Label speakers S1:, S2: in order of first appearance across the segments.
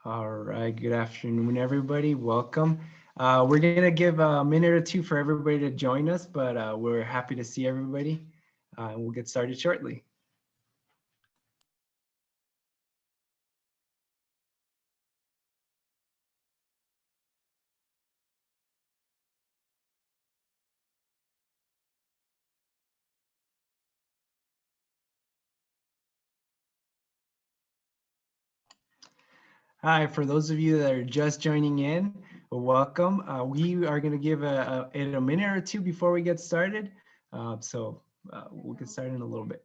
S1: All right, good afternoon, everybody. Welcome. We're going to give a minute or two for everybody to join us, but we're happy to see everybody. We'll get started shortly. Hi, for those of you that are just joining in, welcome. We are going to give it a minute or two before we get started. We'll get started in a little bit.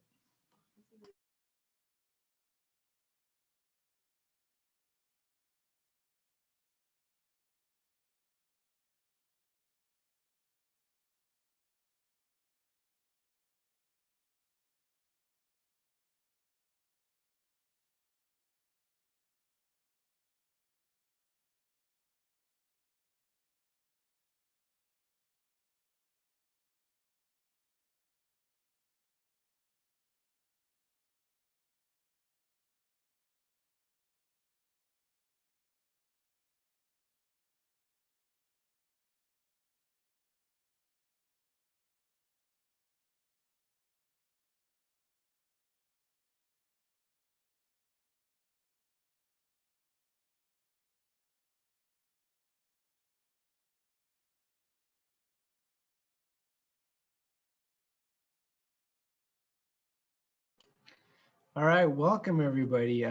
S1: All right, welcome everybody.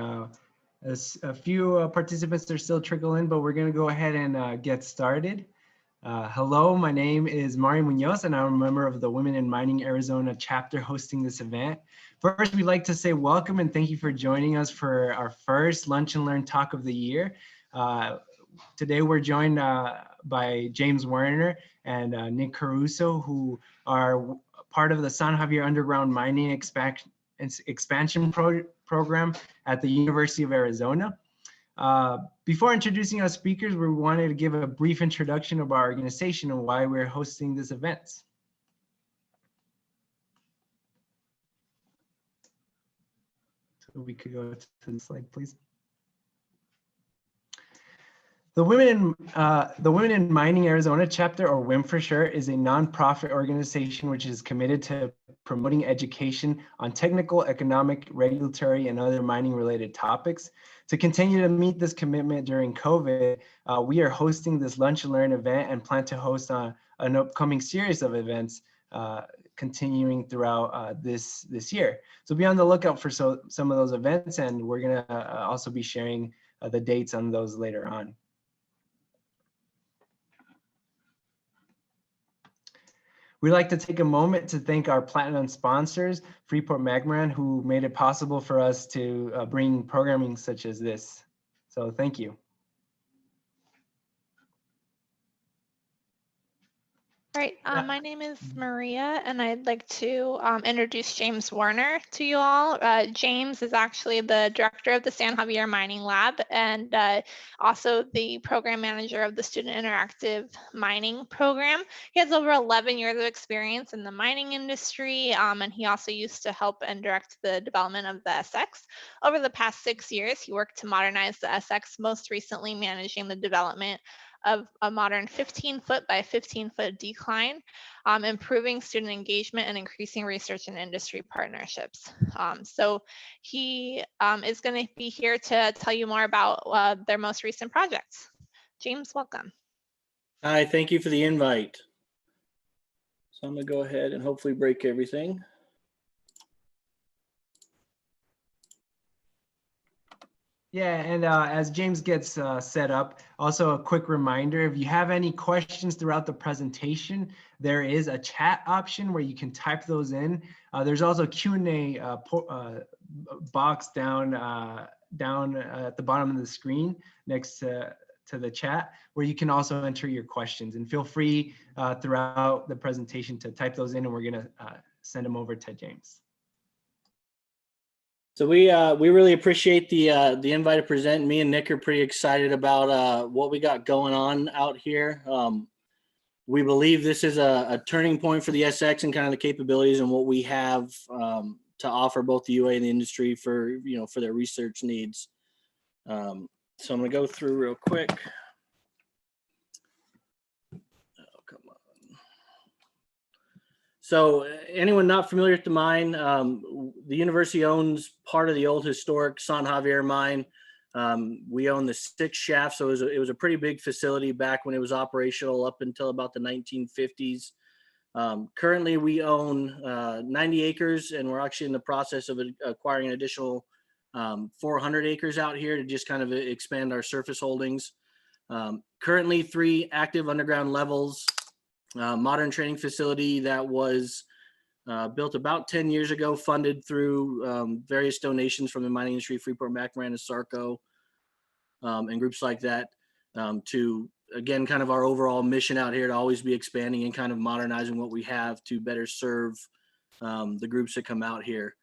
S1: As a few participants are still trickling in, but we're going to go ahead and get started. Hello, my name is Mario Munoz, and I'm a member of the Women in Mining Arizona chapter hosting this event. First, we'd like to say welcome and thank you for joining us for our first Lunch and Learn talk of the year. Today, we're joined by James Werner and Nick Caruso, who are part of the San Javier Underground Mining Expansion Program at the University of Arizona. Before introducing our speakers, we wanted to give a brief introduction of our organization and why we're hosting this event. So we could go to the slide, please. The Women in Mining Arizona chapter, or WIM for short, is a nonprofit organization which is committed to promoting education on technical, economic, regulatory, and other mining-related topics. To continue to meet this commitment during COVID, we are hosting this Lunch and Learn event and plan to host an upcoming series of events continuing throughout this year. So be on the lookout for some of those events, and we're gonna also be sharing the dates on those later on. We'd like to take a moment to thank our platinum sponsors, Freeport-McMoRan, who made it possible for us to bring programming such as this. So thank you.
S2: All right, my name is Maria, and I'd like to introduce James Werner to you all. James is actually the director of the San Javier Mining Lab and also the program manager of the Student Interactive Mining Program. He has over 11 years of experience in the mining industry, and he also used to help and direct the development of the SX. Over the past 6 years, he worked to modernize the SX, most recently managing the development of a modern 15-foot by 15-foot decline, improving student engagement and increasing research and industry partnerships. So he is going to be here to tell you more about their most recent projects. James, welcome.
S3: Hi, thank you for the invite. So I'm going to go ahead and hopefully break everything.
S1: Yeah, and as James gets set up, also a quick reminder, if you have any questions throughout the presentation, there is a chat option where you can type those in. There's also a Q&A box down at the bottom of the screen next to the chat, where you can also enter your questions. And feel free throughout the presentation to type those in, and we're gonna send them over to James.
S3: So we really appreciate the invite to present. Me and Nick are pretty excited about what we got going on out here. We believe this is a turning point for the SX and kind of the capabilities and what we have to offer both the UA and the industry for their research needs. So I'm going to go through real quick. Oh, come on. So anyone not familiar with the mine, the university owns part of the old historic San Javier mine. We own the 6 shafts, so it was a pretty big facility back when it was operational up until about the 1950s. Currently, we own 90 acres, and we're actually in the process of acquiring an additional 400 acres out here to just kind of expand our surface holdings. Currently, 3 active underground levels, modern training facility that was built about 10 years ago, funded through various donations from the mining industry, Freeport, McMoran, Sarco, and groups like that, to, again, kind of our overall mission out here to always be expanding and kind of modernizing what we have to better serve the groups that come out here.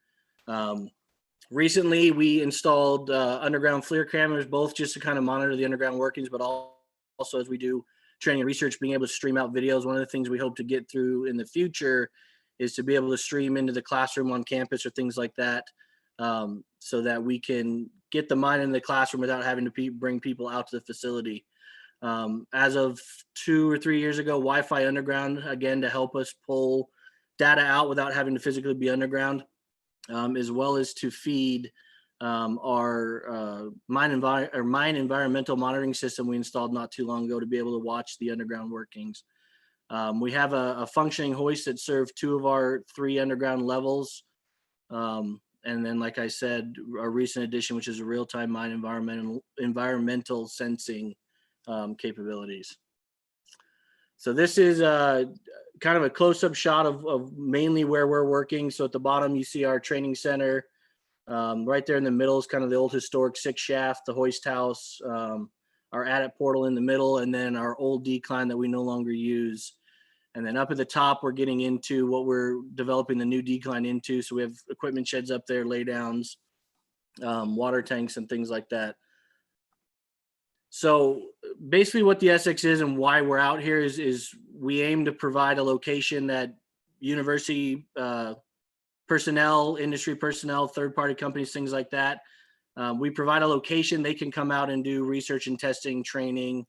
S3: Recently, we installed underground FLIR cameras, both just to kind of monitor the underground workings, but also as we do training and research, being able to stream out videos. One of the things we hope to get through in the future is to be able to stream into the classroom on campus or things like that, so that we can get the mine in the classroom without having to bring people out to the facility. As of 2 or 3 years ago, Wi-Fi underground, again, to help us pull data out without having to physically be underground, as well as to feed our mine environmental monitoring system we installed not too long ago to be able to watch the underground workings. We have a functioning hoist that serves 2 of our 3 underground levels. And then, like I said, our recent addition, which is a real-time mine environmental sensing capabilities. So this is kind of a close-up shot of mainly where we're working. So at the bottom, you see our training center. Right there in the middle is kind of the old historic 6 shaft, the hoist house, our adit portal in the middle, and then our old decline that we no longer use. And then up at the top, we're getting into what we're developing the new decline into. So we have equipment sheds up there, laydowns, water tanks, and things like that. So basically what the SX is and why we're out here is we aim to provide a location that university personnel, industry personnel, third-party companies, things like that. We provide a location they can come out and do research and testing, training,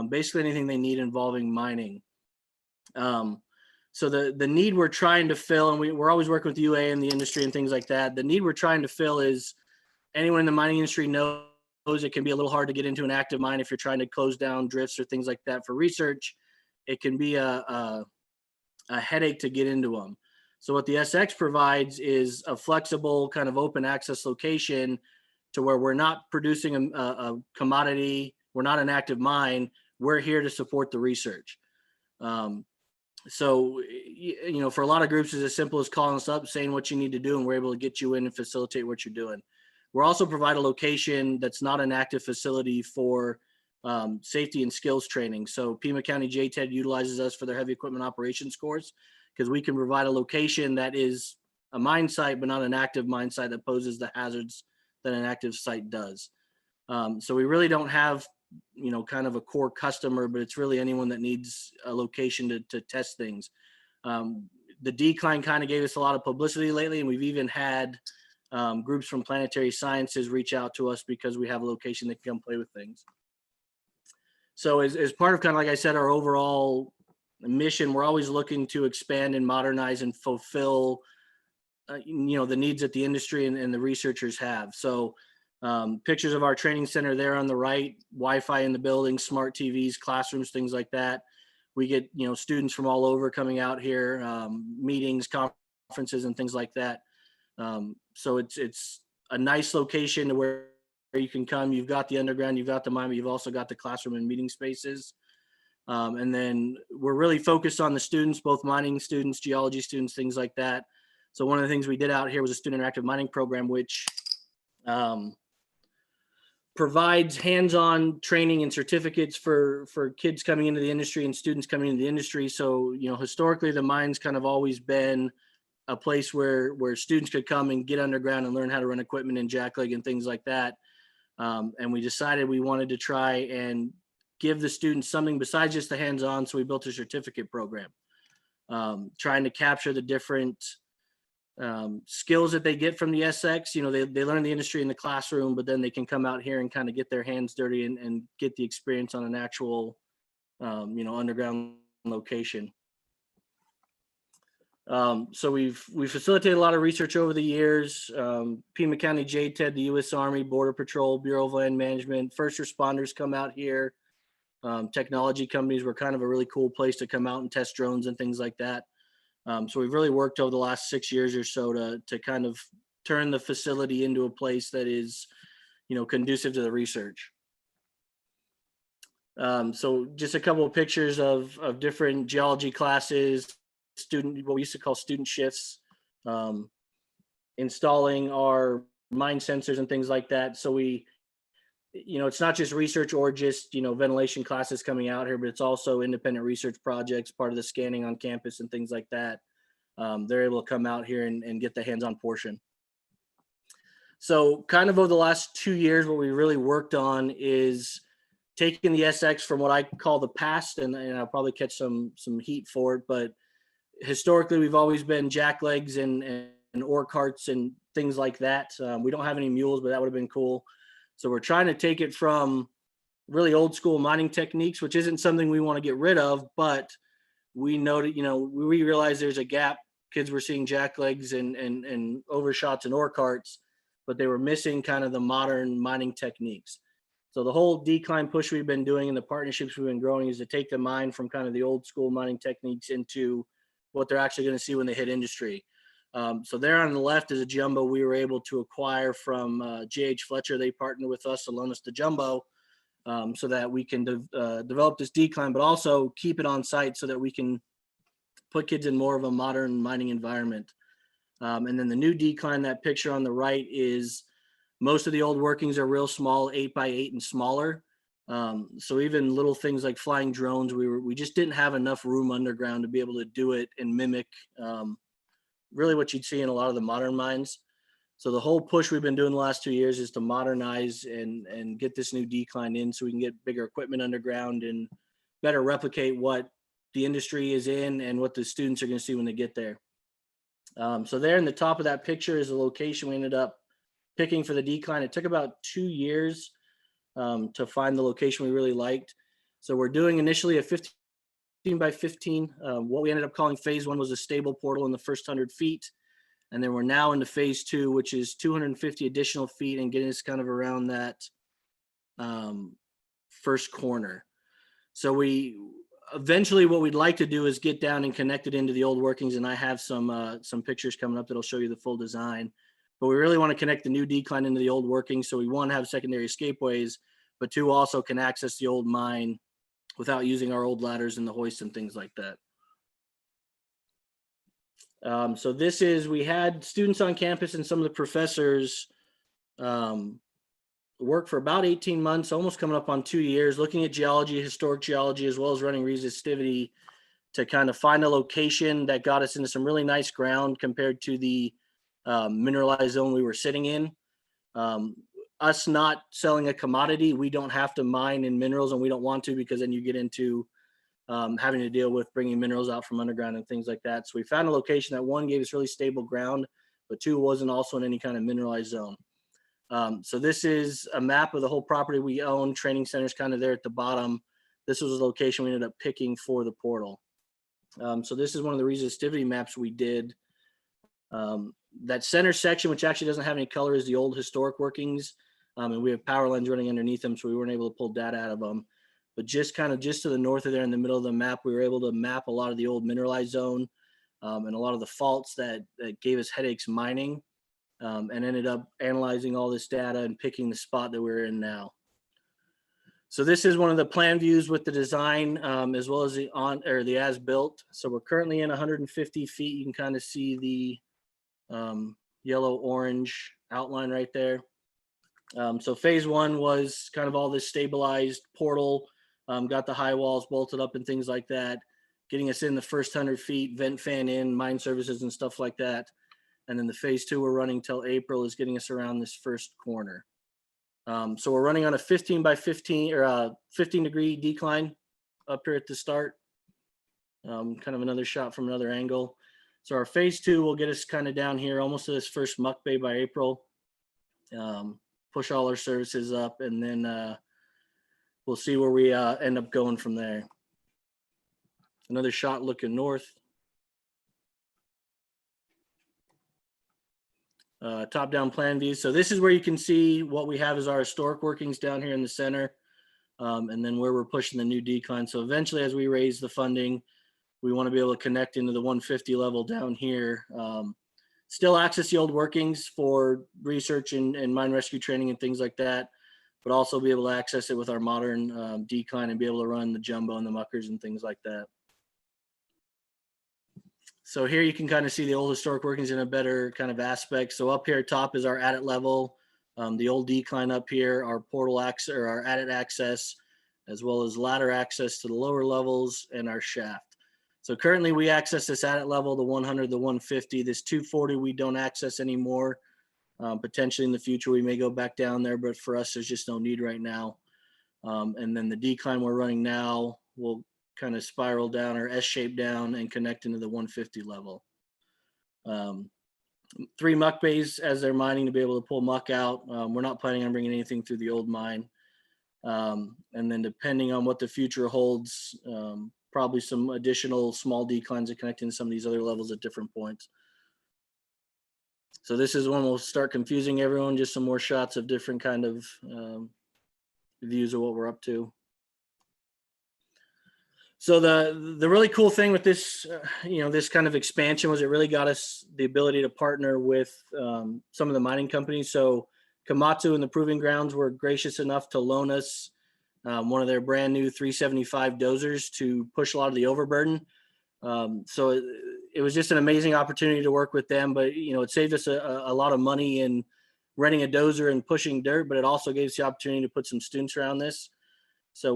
S3: basically anything they need involving mining. So the need we're trying to fill, and we're always working with UA and the industry and things like that. The need we're trying to fill is anyone in the mining industry knows it can be a little hard to get into an active mine if you're trying to close down drifts or things like that for research. It can be a headache to get into them. So what the SX provides is a flexible kind of open access location to where we're not producing a commodity. We're not an active mine. We're here to support the research. So, for a lot of groups, it's as simple as calling us up, saying what you need to do, and we're able to get you in and facilitate what you're doing. We're also provide a location that's not an active facility for safety and skills training. So Pima County JTED utilizes us for their heavy equipment operations course because we can provide a location that is a mine site, but not an active mine site that poses the hazards that an active site does. So we really don't have, kind of a core customer, but it's really anyone that needs a location to test things. The decline kind of gave us a lot of publicity lately, and we've even had groups from Planetary Sciences reach out to us because we have a location that can come play with things. So as part of kind of, like I said, our overall mission, we're always looking to expand and modernize and fulfill, the needs that the industry and the researchers have. So pictures of our training center there on the right, Wi-Fi in the building, smart TVs, classrooms, things like that. We get, students from all over coming out here, meetings, conferences, and things like that. So it's a nice location to where you can come. You've got the underground, you've got the mine, but you've also got the classroom and meeting spaces. And then we're really focused on the students, both mining students, geology students, things like that. So one of the things we did out here was a student interactive mining program, which provides hands-on training and certificates for kids coming into the industry and students coming into the industry. So, historically, the mine's kind of always been a place where students could come and get underground and learn how to run equipment and jackleg and things like that. And we decided we wanted to try and give the students something besides just the hands-on. So we built a certificate program, trying to capture the different skills that they get from the SX. You know, they learn the industry in the classroom, but then they can come out here and kind of get their hands dirty and get the experience on an actual, you know, underground location. So we facilitated a lot of research over the years. Pima County JTED, the U.S. Army, Border Patrol, Bureau of Land Management, first responders come out here. Technology companies were kind of a really cool place to come out and test drones and things like that. So we've really worked over the last 6 years or so to kind of turn the facility into a place that is, you know, conducive to the research. So just a couple of pictures of different geology classes, what we used to call student shifts, installing our mine sensors and things like that. So we, you know, it's not just research or just, you know, ventilation classes coming out here, but it's also independent research projects, part of the scanning on campus and things like that. They're able to come out here and get the hands-on portion. So kind of over the last 2 years, what we really worked on is taking the SX from what I call the past, and I'll probably catch some heat for it, but historically we've always been jacklegs and ore carts and things like that. We don't have any mules, but that would have been cool. So we're trying to take it from really old school mining techniques, which isn't something we want to get rid of, but we know that, you know, we realize there's a gap. Kids were seeing jacklegs and overshots and ore carts, but they were missing kind of the modern mining techniques. So the whole decline push we've been doing and the partnerships we've been growing is to take the mine from kind of the old school mining techniques into what they're actually going to see when they hit industry. So there on the left is a jumbo we were able to acquire from J.H. Fletcher. They partnered with us to loan us the jumbo so that we can develop this decline, but also keep it on site so that we can put kids in more of a modern mining environment. And then the new decline, that picture on the right, is most of the old workings are real small, 8x8 and smaller. So even little things like flying drones, we just didn't have enough room underground to be able to do it and mimic really what you'd see in a lot of the modern mines. So the whole push we've been doing the last 2 years is to modernize and get this new decline in so we can get bigger equipment underground and better replicate what the industry is in and what the students are going to see when they get there. So there in the top of that picture is the location we ended up picking for the decline. It took about 2 years to find the location we really liked. So we're doing initially a 15 by 15. What we ended up calling phase 1 was a stable portal in the first 100 feet. And then we're now into phase 2, which is 250 additional feet and getting us kind of around that first corner. So we eventually what we'd like to do is get down and connect it into the old workings. And I have some pictures coming up that'll show you the full design. But we really want to connect the new decline into the old workings. So we want to have secondary escapeways, but 2 also can access the old mine without using our old ladders and the hoist and things like that. So this is, we had students on campus and some of the professors work for about 18 months, almost coming up on 2 years, looking at geology, historic geology, as well as running resistivity to kind of find a location that got us into some really nice ground compared to the mineralized zone we were sitting in. Us not selling a commodity, we don't have to mine in minerals, and we don't want to, because then you get into having to deal with bringing minerals out from underground and things like that. So we found a location that, 1, gave us really stable ground, but 2, wasn't also in any kind of mineralized zone. So this is a map of the whole property we own. Training center's kind of there at the bottom. This was a location we ended up picking for the portal. So this is one of the resistivity maps we did. That center section, which actually doesn't have any color, is the old historic workings. And we have power lines running underneath them, so we weren't able to pull data out of them. But just to the north of there in the middle of the map, we were able to map a lot of the old mineralized zone and a lot of the faults that gave us headaches mining, and ended up analyzing all this data and picking the spot that we're in now. So this is one of the plan views with the design, as well as the as-built. So we're currently in 150 feet. You can kind of see the yellow-orange outline right there. So phase 1 was kind of all this stabilized portal, got the high walls bolted up and things like that, getting us in the first 100 feet, vent fan in, mine services and stuff like that. And then the phase 2 we're running till April is getting us around this first corner. So we're running on a 15 by 15 or 15 degree decline up here at the start. Kind of another shot from another angle. So our phase 2 will get us kind of down here, almost to this first muck bay by April. Push all our services up, and then we'll see where we end up going from there. Another shot looking north. Top-down plan view. So this is where you can see what we have as our historic workings down here in the center, and then where we're pushing the new decline. So eventually, as we raise the funding, we want to be able to connect into the 150 level down here. Still access the old workings for research and mine rescue training and things like that, but also be able to access it with our modern decline and be able to run the jumbo and the muckers and things like that. So here you can kind of see the old historic workings in a better kind of aspect. So up here at top is our adit level, the old decline up here, our portal access or our adit access, as well as ladder access to the lower levels and our shaft. So currently we access this adit level, the 100, the 150, this 240 we don't access anymore. Potentially in the future we may go back down there, but for us there's just no need right now. And then the decline we're running now will kind of spiral down or S-shape down and connect into the 150 level. 3 muck bays as they're mining to be able to pull muck out. We're not planning on bringing anything through the old mine. And then depending on what the future holds, probably some additional small declines that connect into some of these other levels at different points. So this is when we'll start confusing everyone, just some more shots of different kind of views of what we're up to. So the really cool thing with this, this kind of expansion was it really got us the ability to partner with some of the mining companies. So Komatsu and the Proving Grounds were gracious enough to loan us one of their brand new 375 dozers to push a lot of the overburden. So it was just an amazing opportunity to work with them, but it saved us a lot of money in renting a dozer and pushing dirt, but it also gave us the opportunity to put some students around this. So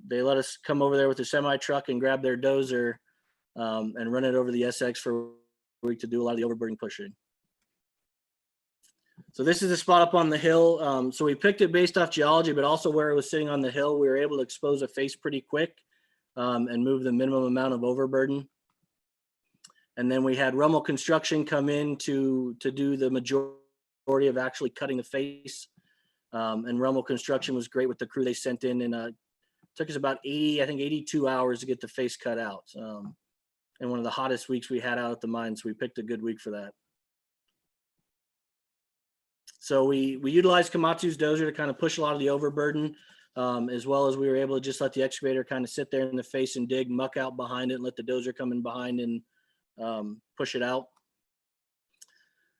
S3: they let us come over there with the semi truck and grab their dozer and run it over the SX for a week to do a lot of the overburden pushing. So this is a spot up on the hill. So we picked it based off geology, but also where it was sitting on the hill, we were able to expose a face pretty quick and move the minimum amount of overburden. And then we had Rummel Construction come in to do the majority of actually cutting the face. And Rummel Construction was great with the crew they sent in, and took us about 82 hours to get the face cut out. And one of the hottest weeks we had out at the mine, so we picked a good week for that. So we utilized Komatsu's dozer to kind of push a lot of the overburden, as well as we were able to just let the excavator kind of sit there in the face and dig muck out behind it and let the dozer come in behind and push it out.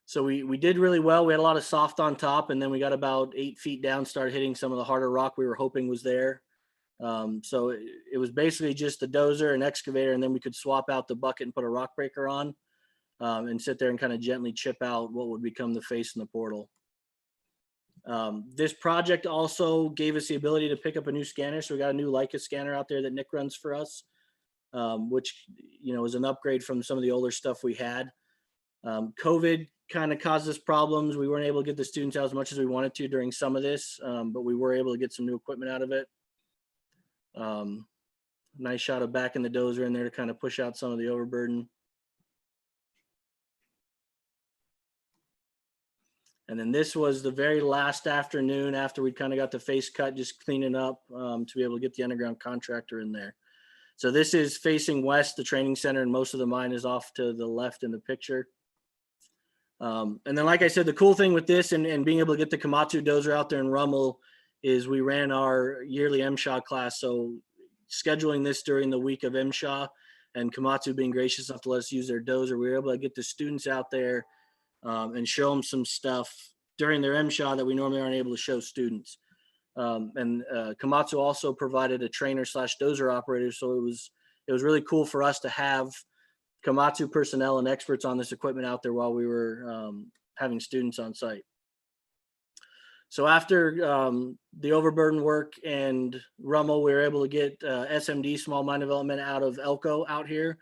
S3: So we did really well. We had a lot of soft on top, and then we got about 8 feet down, started hitting some of the harder rock we were hoping was there. So it was basically just the dozer and excavator, and then we could swap out the bucket and put a rock breaker on and sit there and kind of gently chip out what would become the face in the portal. This project also gave us the ability to pick up a new scanner. So we got a new Leica scanner out there that Nick runs for us, which, is an upgrade from some of the older stuff we had. COVID kind of caused us problems. We weren't able to get the students out as much as we wanted to during some of this, but we were able to get some new equipment out of it. Nice shot of back in the dozer in there to kind of push out some of the overburden. And then this was the very last afternoon after we kind of got the face cut, just cleaning up to be able to get the underground contractor in there. So this is facing west, the training center, and most of the mine is off to the left in the picture. And then, like I said, the cool thing with this and being able to get the Komatsu dozer out there in Rummel is we ran our yearly MSHA class. So scheduling this during the week of MSHA and Komatsu being gracious enough to let us use their dozer, we were able to get the students out there and show them some stuff during their MSHA that we normally aren't able to show students. And Komatsu also provided a trainer / dozer operator. So it was really cool for us to have Komatsu personnel and experts on this equipment out there while we were having students on site. So after the overburden work and Rummel, we were able to get SMD, small mine development, out of Elko out here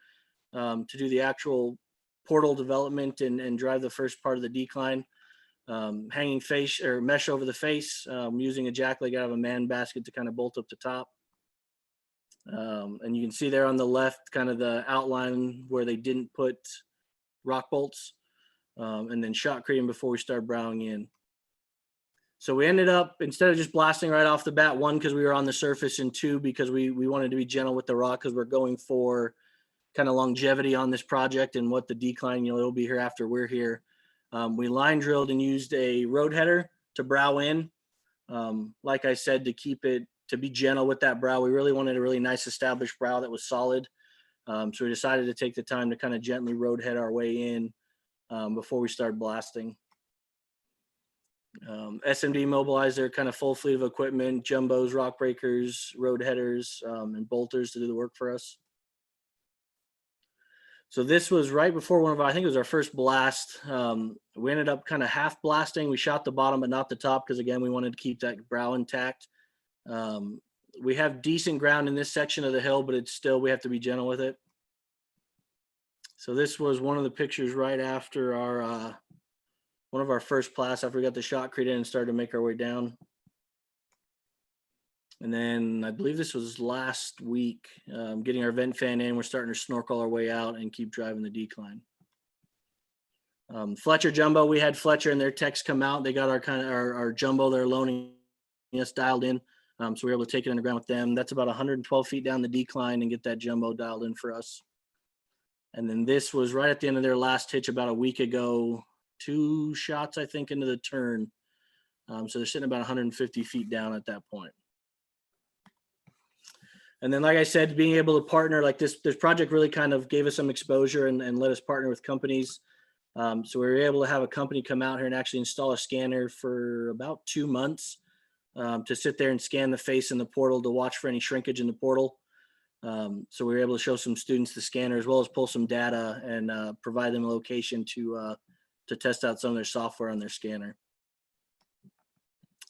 S3: to do the actual portal development and drive the first part of the decline. Hanging face or mesh over the face, using a jack leg out of a man basket to kind of bolt up the top. And you can see there on the left, kind of the outline where they didn't put rock bolts, and then shotcreting before we started browing in. So we ended up, instead of just blasting right off the bat, one, because we were on the surface, and two, because we wanted to be gentle with the rock, because we're going for kind of longevity on this project and what the decline, it'll be here after we're here. We line drilled and used a road header to brow in. Like I said, to be gentle with that brow. We really wanted a really nice established brow that was solid. So we decided to take the time to kind of gently road head our way in before we started blasting. SMD mobilized their kind of full fleet of equipment, jumbos, rock breakers, road headers, and bolters to do the work for us. So this was right before I think it was our first blast. We ended up kind of half blasting. We shot the bottom, but not the top, because again, we wanted to keep that brow intact. We have decent ground in this section of the hill, but we have to be gentle with it. So this was one of the pictures right after one of our first blasts, after we got the shotcrete in and started to make our way down. And then I believe this was last week, getting our vent fan in. We're starting to snorkel our way out and keep driving the decline. Fletcher Jumbo, we had Fletcher and their techs come out. They got our jumbo they're loaning us dialed in. So we were able to take it underground with them. That's about 112 feet down the decline and get that jumbo dialed in for us. And then this was right at the end of their last hitch about a week ago, 2 shots, I think, into the turn. So they're sitting about 150 feet down at that point. And then, like I said, being able to partner like this project really kind of gave us some exposure and let us partner with companies. So we were able to have a company come out here and actually install a scanner for about 2 months to sit there and scan the face in the portal to watch for any shrinkage in the portal. So we were able to show some students the scanner, as well as pull some data and provide them a location to test out some of their software on their scanner.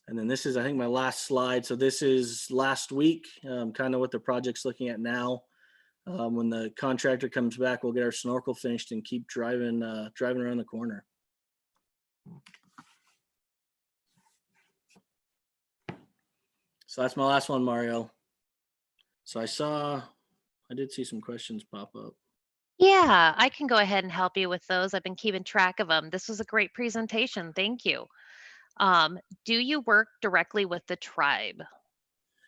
S3: And then this is, I think, my last slide. So this is last week, kind of what the project's looking at now. When the contractor comes back, we'll get our snorkel finished and keep driving around the corner. So that's my last one, Mario. So I did see some questions pop up.
S4: Yeah, I can go ahead and help you with those. I've been keeping track of them. This was a great presentation. Thank you. Do you work directly with the tribe?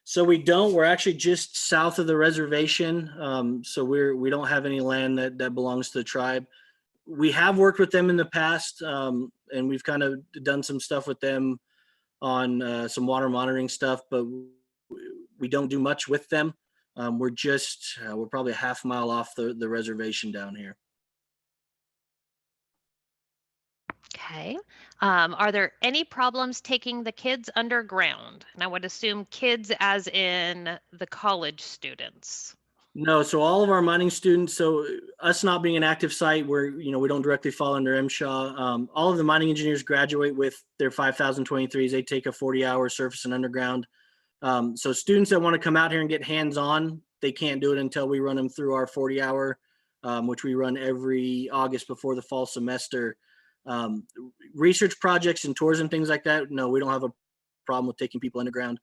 S3: So we don't. We're actually just south of the reservation. So we don't have any land that belongs to the tribe. We have worked with them in the past, and we've kind of done some stuff with them on some water monitoring stuff, but we don't do much with them. We're probably a half mile off the reservation down here.
S4: Okay. Are there any problems taking the kids underground? And I would assume kids as in the college students.
S3: No, so all of our mining students, so us not being an active site where, we don't directly fall under MSHA, all of the mining engineers graduate with their 5,023s. They take a 40-hour surface and underground. So students that want to come out here and get hands-on, they can't do it until we run them through our 40-hour, which we run every August before the fall semester. Research projects and tours and things like that, no, we don't have a problem with taking people underground.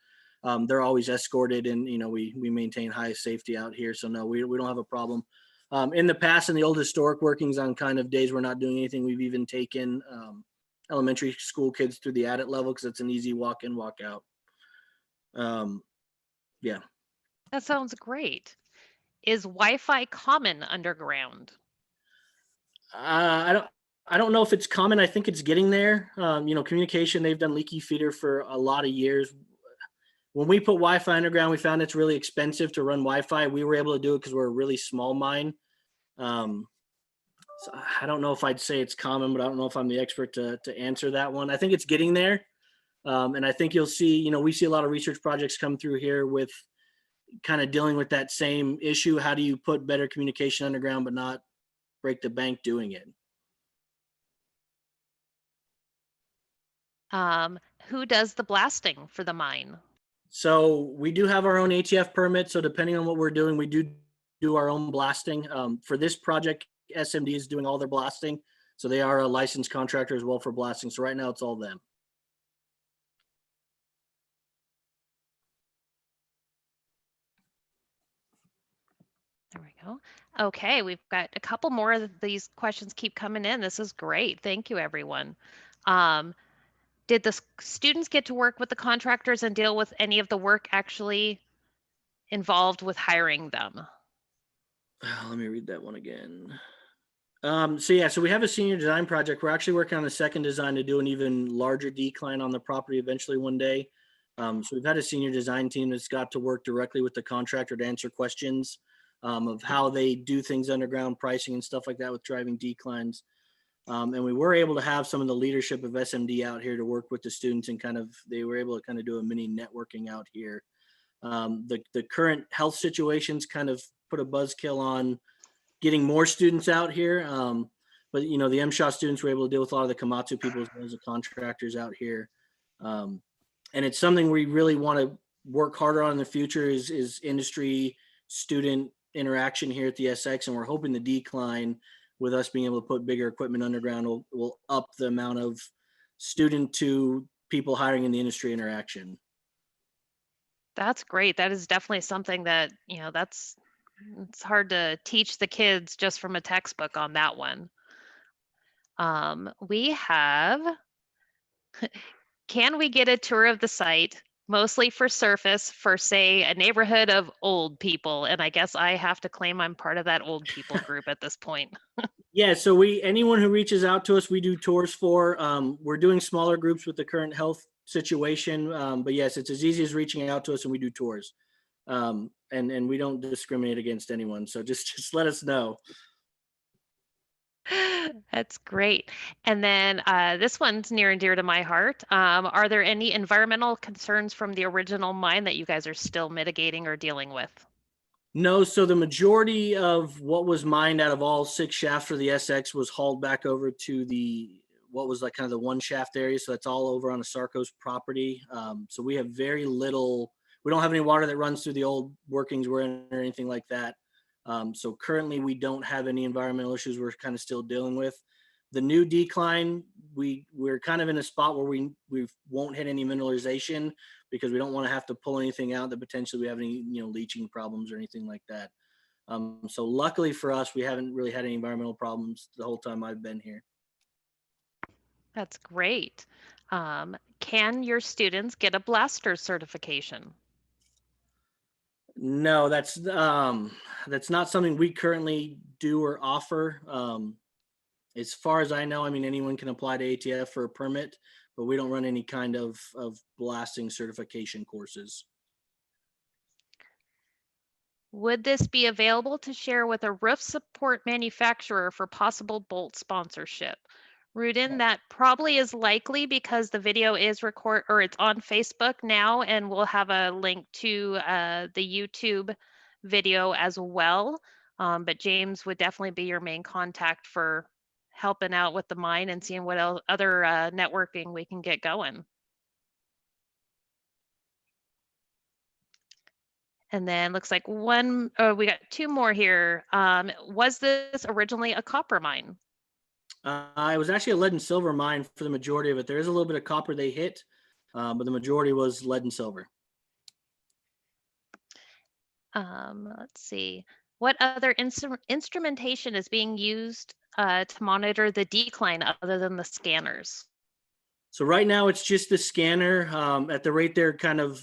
S3: They're always escorted, and we maintain high safety out here, so no, we don't have a problem. In the past, in the old historic workings, on kind of days we're not doing anything, we've even taken elementary school kids through the adit level, because it's an easy walk in, walk out. Yeah,
S4: that sounds great. Is Wi-Fi common underground?
S3: I don't know if it's common. I think it's getting there. Communication, they've done leaky feeder for a lot of years. When we put Wi-Fi underground, we found it's really expensive to run Wi-Fi. We were able to do it because we're a really small mine. So I don't know if I'd say it's common, but I don't know if I'm the expert to answer that one. I think it's getting there. And I think you'll see, we see a lot of research projects come through here with kind of dealing with that same issue. How do you put better communication underground, but not break the bank doing it?
S4: Who does the blasting for the mine?
S3: So we do have our own ATF permit. So depending on what we're doing, we do our own blasting. For this project, SMD is doing all their blasting. So they are a licensed contractor as well for blasting. So right now it's all them.
S4: go. Okay, we've got a couple more of these questions keep coming in. This is great. Thank you, everyone. Did the students get to work with the contractors and deal with any of the work actually involved with hiring them?
S3: Let me read that one again. So we have a senior design project. We're actually working on the second design to do an even larger decline on the property eventually one day. So we've had a senior design team that's got to work directly with the contractor to answer questions of how they do things underground, pricing and stuff like that with driving declines. And we were able to have some of the leadership of SMD out here to work with the students, and they were able to kind of do a mini networking out here. The current health situations kind of put a buzzkill on getting more students out here. But the MSHA students were able to deal with a lot of the Komatsu people as well as the contractors out here. And it's something we really want to work harder on in the future is industry student interaction here at the SX. And we're hoping the decline with us being able to put bigger equipment underground will up the amount of student to people hiring in the industry interaction.
S4: That's great. That is definitely something that, it's hard to teach the kids just from a textbook on that one. We have, can we get a tour of the site, mostly for surface, for say a neighborhood of old people? And I guess I have to claim I'm part of that old people group at this point.
S3: Yeah, so anyone who reaches out to us, we do tours for. We're doing smaller groups with the current health situation, but yes, it's as easy as reaching out to us and we do tours. And we don't discriminate against anyone, so just let us know.
S4: That's great. And then this one's near and dear to my heart. Are there any environmental concerns from the original mine that you guys are still mitigating or dealing with?
S3: No, so the majority of what was mined out of all 6 shafts for the SX was hauled back over to what was like kind of the one shaft area. So that's all over on the Sarcos property. So we have very little, we don't have any water that runs through the old workings we're in or anything like that. So currently we don't have any environmental issues we're kind of still dealing with. The new decline, we're kind of in a spot where we won't hit any mineralization because we don't want to have to pull anything out that potentially we have any leaching problems or anything like that. So luckily for us, we haven't really had any environmental problems the whole time I've been here.
S4: That's great. Can your students get a blaster certification?
S3: No, that's not something we currently do or offer. As far as I know, I mean, anyone can apply to ATF for a permit, but we don't run any kind of blasting certification courses.
S4: Would this be available to share with a roof support manufacturer for possible bolt sponsorship? Rudin, that probably is likely because the video is it's on Facebook now, and we'll have a link to the YouTube video as well. But James would definitely be your main contact for helping out with the mine and seeing what other networking we can get going. And then looks like we got 2 more here. Was this originally a copper mine?
S3: It was actually a lead and silver mine for the majority of it. There is a little bit of copper they hit, but the majority was lead and silver.
S4: Let's see. What other instrumentation is being used to monitor the decline other than the scanners?
S3: So right now it's just the scanner. At the rate they're kind of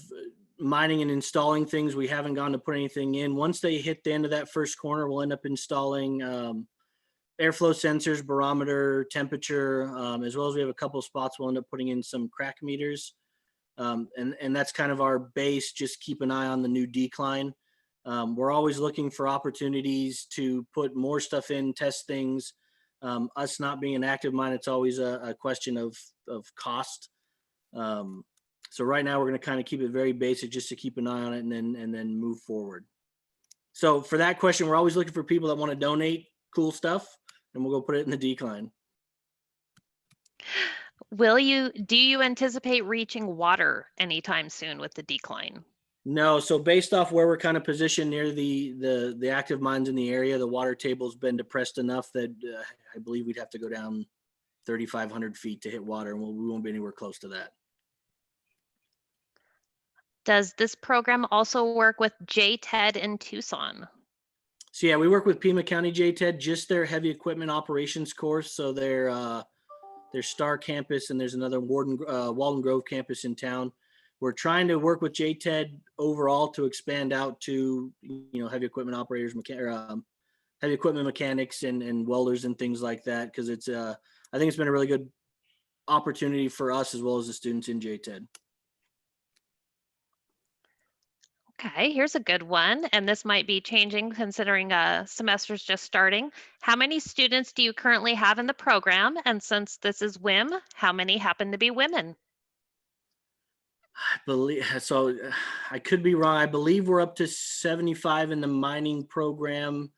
S3: mining and installing things, we haven't gone to put anything in. Once they hit the end of that first corner, we'll end up installing airflow sensors, barometer, temperature, as well as we have a couple of spots we'll end up putting in some crack meters. And that's kind of our base. Just keep an eye on the new decline. We're always looking for opportunities to put more stuff in, test things. Us not being an active mine, it's always a question of cost. So right now we're going to kind of keep it very basic just to keep an eye on it and then move forward. So for that question, we're always looking for people that want to donate cool stuff, and we'll go put it in the decline.
S4: Do you anticipate reaching water anytime soon with the decline?
S3: No, so based off where we're kind of positioned near the active mines in the area, the water table's been depressed enough that I believe we'd have to go down 3,500 feet to hit water, and we won't be anywhere close to that.
S4: Does this program also work with JTED in Tucson?
S3: So yeah, we work with Pima County JTED, just their heavy equipment operations course. So their Star campus, and there's another Walden Grove campus in town. We're trying to work with JTED overall to expand out to, heavy equipment operators, heavy equipment mechanics and welders and things like that. Cause it's, I think it's been a really good opportunity for us as well as the students in JTED.
S4: Okay, here's a good one, and this might be changing considering semester's just starting. How many students do you currently have in the program? And since this is WIM, how many happen to be women?
S3: I believe so. I could be wrong. I believe we're up to 75 in the mining program.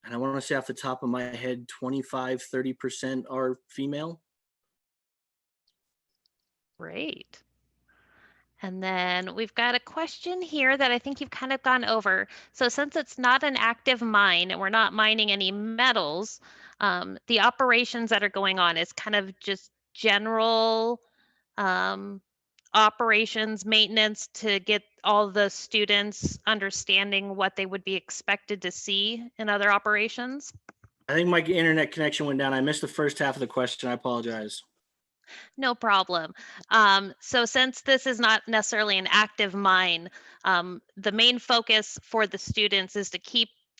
S3: And I want to say off the top of my head, 25-30% are female.
S4: Great. And then we've got a question here that I think you've kind of gone over. So since it's not an active mine and we're not mining any metals, the operations that are going on is kind of just general operations maintenance to get all the students understanding what they would be expected to see in other operations.
S3: I think my internet connection went down. I missed the first half of the question. I apologize.
S4: No problem. So since this is not necessarily an active mine, the main focus for the students is to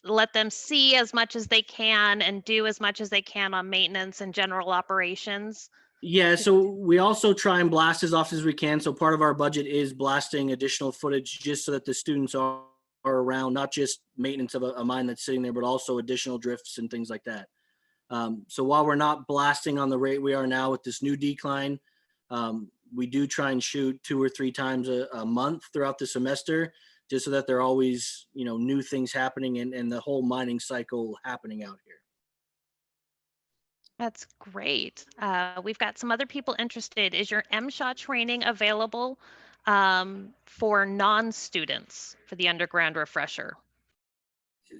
S4: let them see as much as they can and do as much as they can on maintenance and general operations.
S3: Yeah, so we also try and blast as often as we can. So part of our budget is blasting additional footage just so that the students are around, not just maintenance of a mine that's sitting there, but also additional drifts and things like that. So while we're not blasting on the rate we are now with this new decline, we do try and shoot 2 or 3 times a month throughout the semester, just so that there are always, new things happening and the whole mining cycle happening out here.
S4: That's great. We've got some other people interested. Is your MSHA training available for non-students for the underground refresher?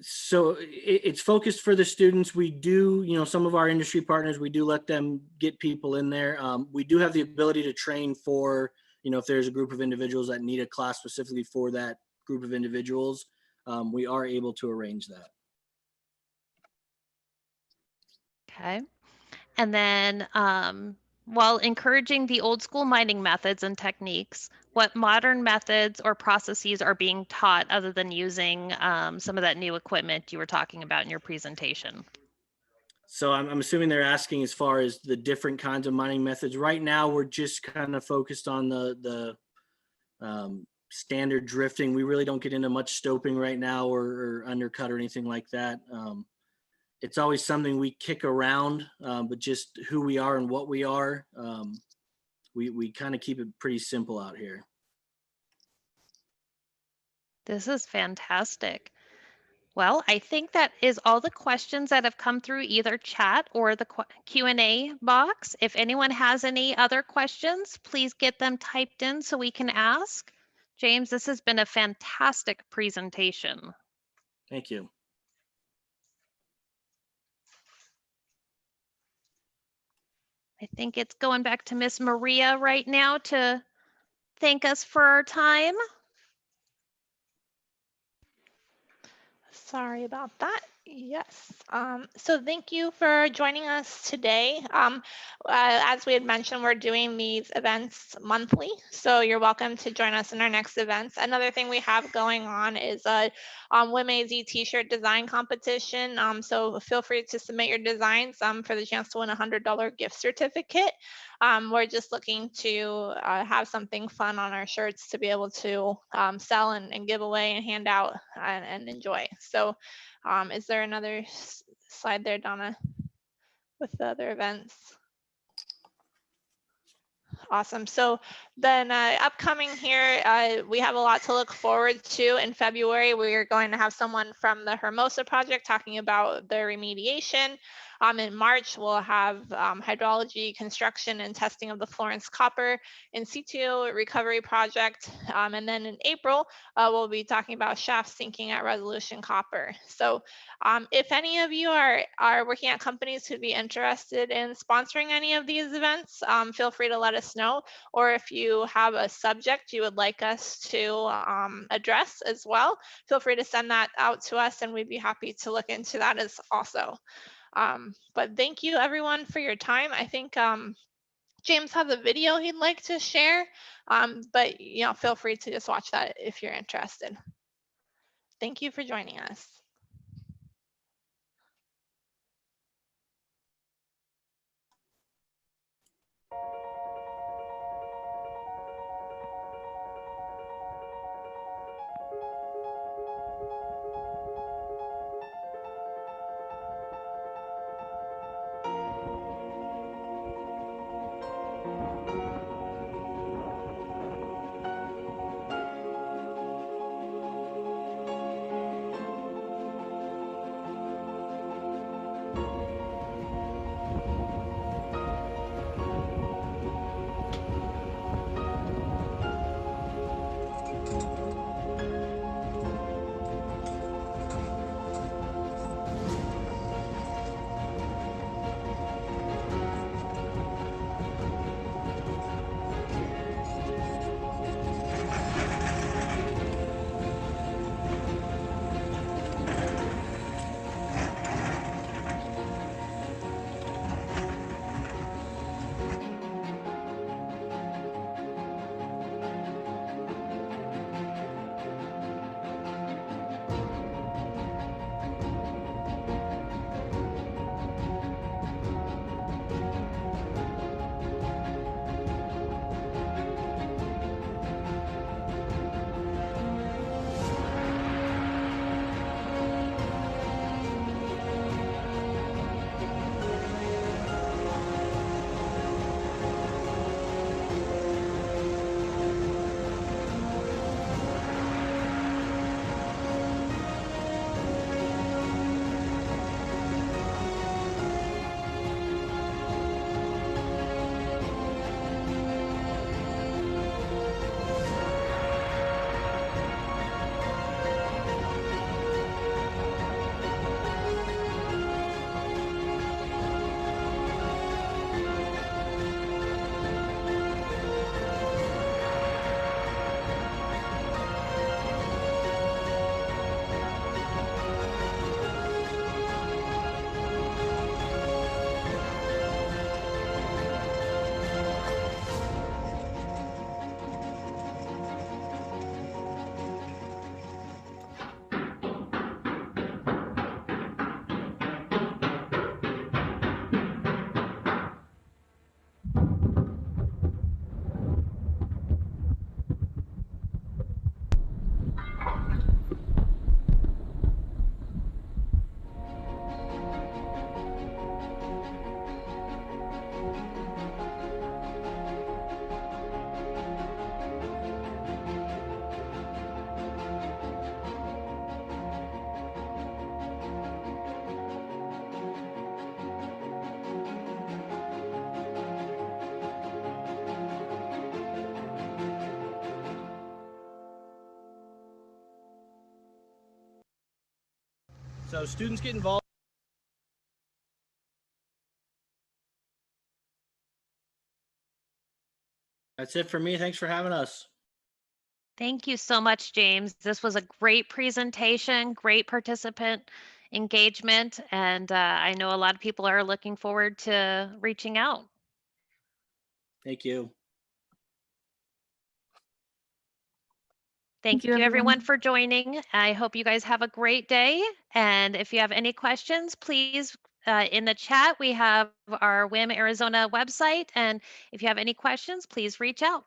S3: So it's focused for the students. We do, some of our industry partners, we do let them get people in there. We do have the ability to train for, if there's a group of individuals that need a class specifically for that group of individuals, we are able to arrange that.
S4: Okay. And then while encouraging the old school mining methods and techniques, what modern methods or processes are being taught other than using some of that new equipment you were talking about in your presentation?
S3: So I'm assuming they're asking as far as the different kinds of mining methods. Right now, we're just kind of focused on the standard drifting. We really don't get into much stoping right now or undercut or anything like that. It's always something we kick around, but just who we are and what we are, we kind of keep it pretty simple out here.
S4: This is fantastic. Well, I think that is all the questions that have come through either chat or the Q&A box. If anyone has any other questions, please get them typed in so we can ask. James, this has been a fantastic presentation.
S3: Thank you.
S4: I think it's going back to Miss Maria right now to thank us for our time.
S2: Sorry about that. Yes. So thank you for joining us today. As we had mentioned, we're doing these events monthly, so you're welcome to join us in our next events. Another thing we have going on is a WIM-AZ t-shirt design competition. So feel free to submit your designs for the chance to win a $100 gift certificate. We're just looking to have something fun on our shirts to be able to sell and give away and hand out and enjoy. So is there another slide there, Donna, with the other events? Awesome. So then upcoming here, we have a lot to look forward to. In February, we are going to have someone from the Hermosa project talking about their remediation. In March, we'll have hydrology, construction, and testing of the Florence Copper in situ recovery project. And then in April, we'll be talking about shaft sinking at Resolution Copper. So if any of you are working at companies who'd be interested in sponsoring any of these events, feel free to let us know. Or if you have a subject you would like us to address as well, feel free to send that out to us and we'd be happy to look into that as also. But thank you everyone for your time. I think James has a video he'd like to share, but feel free to just watch that if you're interested. Thank you for joining us.
S3: So students get involved. That's it for me. Thanks for having us.
S4: Thank you so much, James. This was a great presentation, great participant engagement, and I know a lot of people are looking forward to reaching out.
S3: Thank you.
S4: Thank you everyone for joining. I hope you guys have a great day. And if you have any questions, please, in the chat, we have our WIM Arizona website. And if you have any questions, please reach out.